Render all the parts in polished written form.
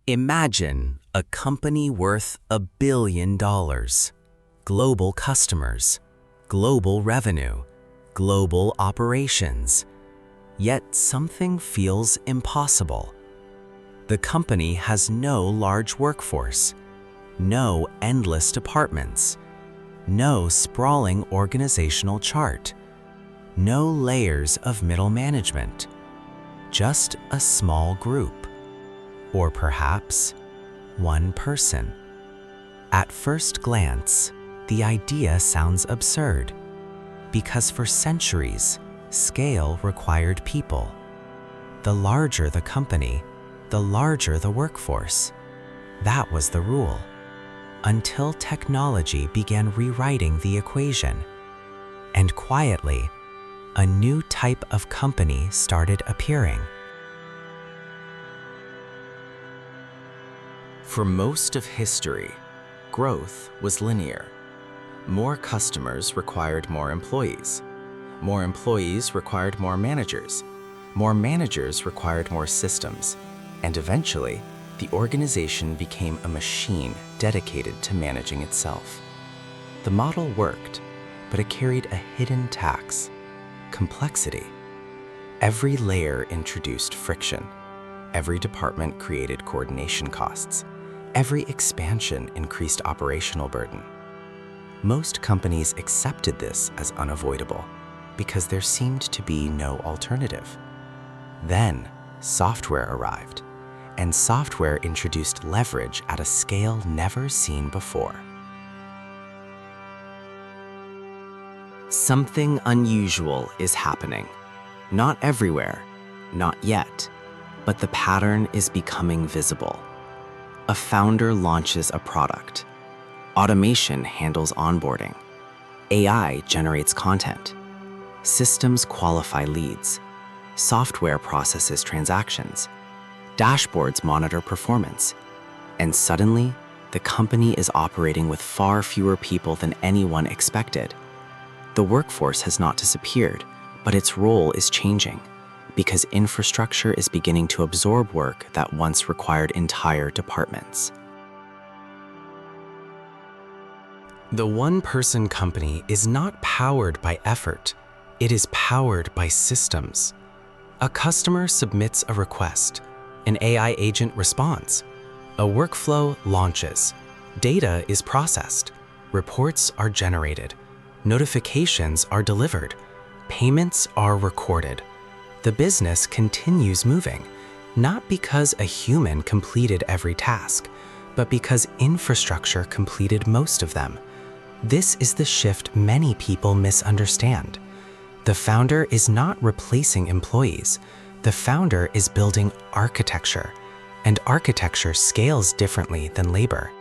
Imagine a company worth $1 billion, global customers, global revenue, global operations. Yet something feels impossible. The company has no large workforce, no endless departments, no sprawling organizational chart, no layers of middle management, just a small group. Or perhaps one person. At first glance, the idea sounds absurd, because for centuries, scale required people. The larger the company, the larger the workforce. That was the rule, until technology began rewriting the equation. And quietly, a new type of company started appearing. For most of history, growth was linear. More customers required more employees. More employees required more managers. More managers required more systems. And eventually, the organization became a machine dedicated to managing itself. The model worked, but it carried a hidden tax: complexity. Every layer introduced friction. Every department created coordination costs. Every expansion increased operational burden. Most companies accepted this as unavoidable because there seemed to be no alternative. Then, software arrived, and software introduced leverage at a scale never seen before. Something unusual is happening. Not everywhere, not yet, but the pattern is becoming visible. A founder launches a product. Automation handles onboarding. AI generates content. Systems qualify leads. Software processes transactions. Dashboards monitor performance. And suddenly, the company is operating with far fewer people than anyone expected. The workforce has not disappeared, but its role is changing, because infrastructure is beginning to absorb work that once required entire departments. The one-person company is not powered by effort. It is powered by systems. A customer submits a request. An AI agent responds. A workflow launches. Data is processed. Reports are generated. Notifications are delivered. Payments are recorded. The business continues moving, not because a human completed every task, but because infrastructure completed most of them. This is the shift many people misunderstand. The founder is not replacing employees. The founder is building architecture, and architecture scales differently than labor.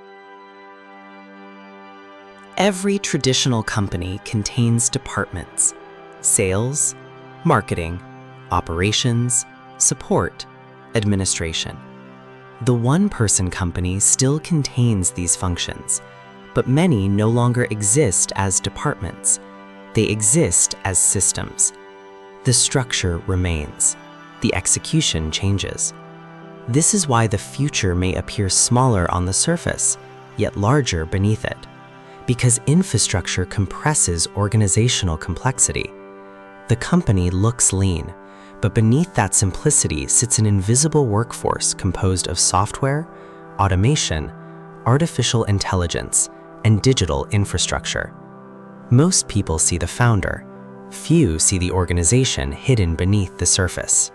Every traditional company contains departments: sales, marketing, operations, support, administration. The one-person company still contains these functions, but many no longer exist as departments. They exist as systems. The structure remains. The execution changes. This is why the future may appear smaller on the surface, yet larger beneath it, because infrastructure compresses organizational complexity. The company looks lean, but beneath that simplicity sits an invisible workforce composed of software, automation, artificial intelligence, and digital infrastructure. Most people see the founder. Few see the organization hidden beneath the surface.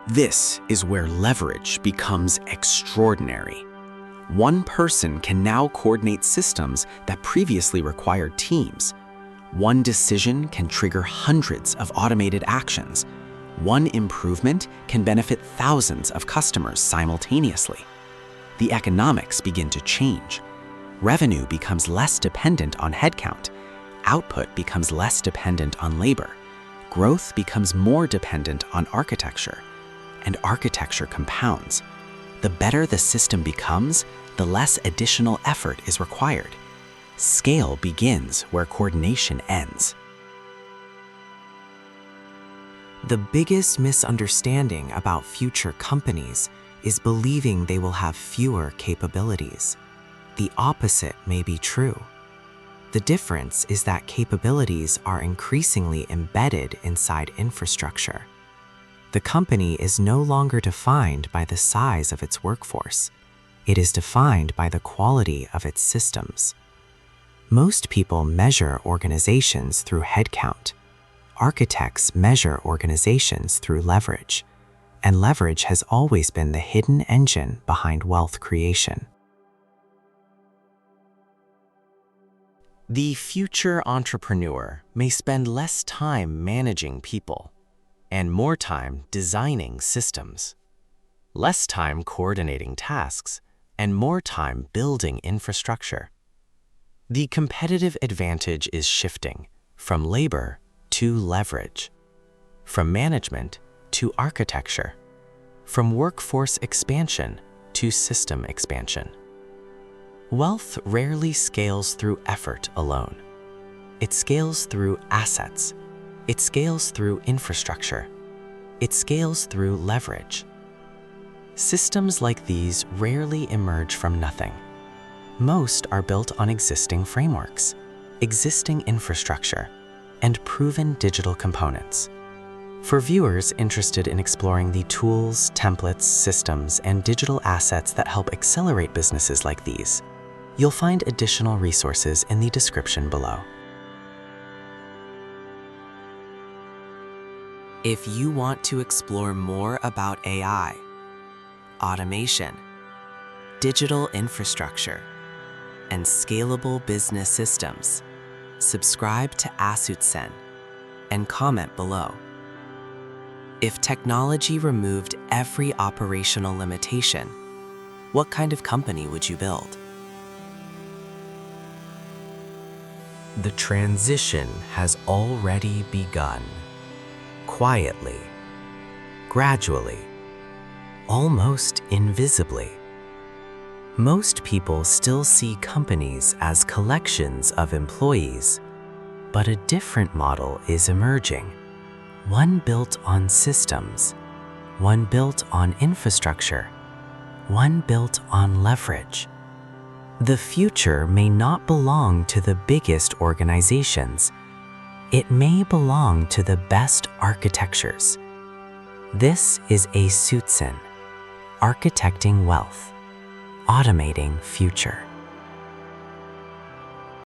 This is where leverage becomes extraordinary. One person can now coordinate systems that previously required teams. One decision can trigger hundreds of automated actions. One improvement can benefit thousands of customers simultaneously. The economics begin to change. Revenue becomes less dependent on headcount. Output becomes less dependent on labor. Growth becomes more dependent on architecture. And architecture compounds. The better the system becomes, the less additional effort is required. Scale begins where coordination ends. The biggest misunderstanding about future companies is believing they will have fewer capabilities. The opposite may be true. The difference is that capabilities are increasingly embedded inside infrastructure. The company is no longer defined by the size of its workforce. It is defined by the quality of its systems. Most people measure organizations through headcount. Architects measure organizations through leverage, and leverage has always been the hidden engine behind wealth creation. The future entrepreneur may spend less time managing people and more time designing systems, less time coordinating tasks, and more time building infrastructure. The competitive advantage is shifting from labor to leverage, from management to architecture, from workforce expansion to system expansion. Wealth rarely scales through effort alone. It scales through assets. It scales through infrastructure. It scales through leverage. Systems like these rarely emerge from nothing. Most are built on existing frameworks, existing infrastructure, and proven digital components. For viewers interested in exploring the tools, templates, systems, and digital assets that help accelerate businesses like these, you'll find additional resources in the description below. If you want to explore more about AI, automation, digital infrastructure, and scalable business systems, subscribe to ASUTSEN and comment below. If technology removed every operational limitation, what kind of company would you build? The transition has already begun. Quietly, gradually, almost invisibly. Most people still see companies as collections of employees, but a different model is emerging. One built on systems, one built on infrastructure, one built on leverage. The future may not belong to the biggest organizations. It may belong to the best architectures. This is ASUTSEN, architecting wealth, automating future.